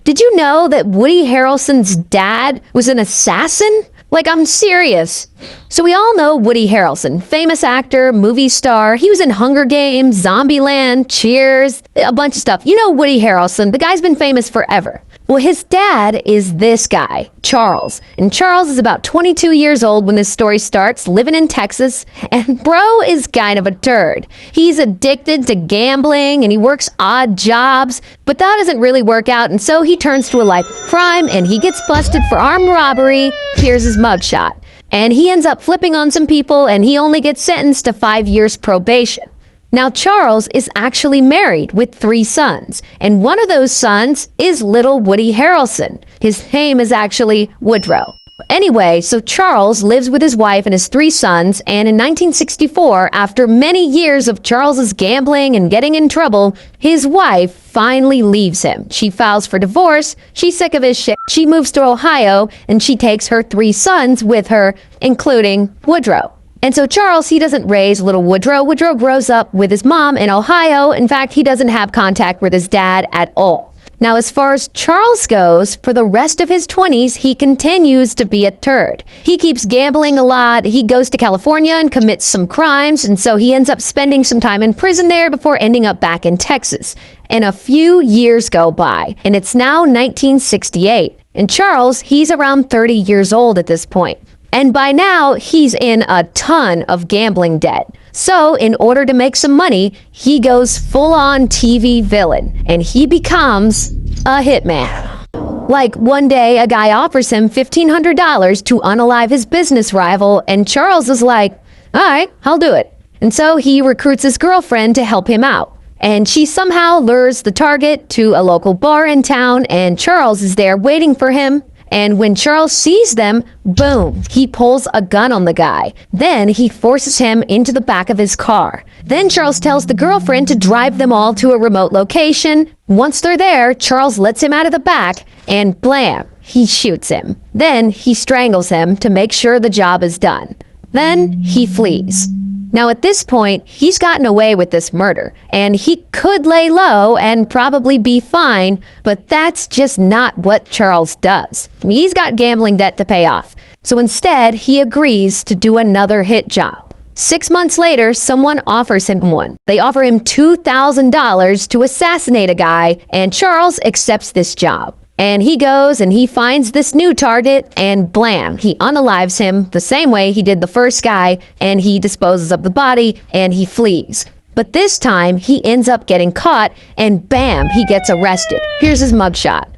Did you know that Woody Harrelson's dad was an assassin? Like, I'm serious. So we all know Woody Harrelson, famous actor, movie star. He was in Hunger Games, Zombieland, Cheers, a bunch of stuff. You know Woody Harrelson. The guy's been famous forever. Well, his dad is this guy, Charles. And Charles is about 22 years old when this story starts, living in Texas. And bro is kind of a turd. He's addicted to gambling and he works odd jobs. But that doesn't really work out. And so he turns to a life of crime and he gets busted for armed robbery. Here's his mugshot. And he ends up flipping on some people and he only gets sentenced to 5 years probation. Now, Charles is actually married with 3 sons, and one of those sons is little Woody Harrelson. His name is actually Woodrow. Anyway, so Charles lives with his wife and his 3 sons, and in 1964, after many years of Charles's gambling and getting in trouble, his wife finally leaves him. She files for divorce, she's sick of his shit, she moves to Ohio, and she takes her 3 sons with her, including Woodrow. And so Charles, he doesn't raise little Woodrow. Woodrow grows up with his mom in Ohio. In fact, he doesn't have contact with his dad at all. Now, as far as Charles goes, for the rest of his 20s, he continues to be a turd. He keeps gambling a lot. He goes to California and commits some crimes. And so he ends up spending some time in prison there before ending up back in Texas. And a few years go by, and it's now 1968. And Charles, he's around 30 years old at this point. And by now, he's in a ton of gambling debt. So, in order to make some money, he goes full-on TV villain, and he becomes a hitman. Like, one day, a guy offers him $1,500 to unalive his business rival, and Charles is like, all right, I'll do it. And so he recruits his girlfriend to help him out. And she somehow lures the target to a local bar in town, and Charles is there waiting for him. And when Charles sees them, boom, he pulls a gun on the guy. Then he forces him into the back of his car. Then Charles tells the girlfriend to drive them all to a remote location. Once they're there, Charles lets him out of the back and blam, he shoots him. Then he strangles him to make sure the job is done. Then he flees. Now, at this point, he's gotten away with this murder, and he could lay low and probably be fine, but that's just not what Charles does. He's got gambling debt to pay off. So instead, he agrees to do another hit job. 6 months later, someone offers him one. They offer him $2,000 to assassinate a guy, and Charles accepts this job. And he goes and he finds this new target and blam, he unalives him the same way he did the first guy, and he disposes of the body and he flees. But this time he ends up getting caught and bam, he gets arrested. Here's his mugshot.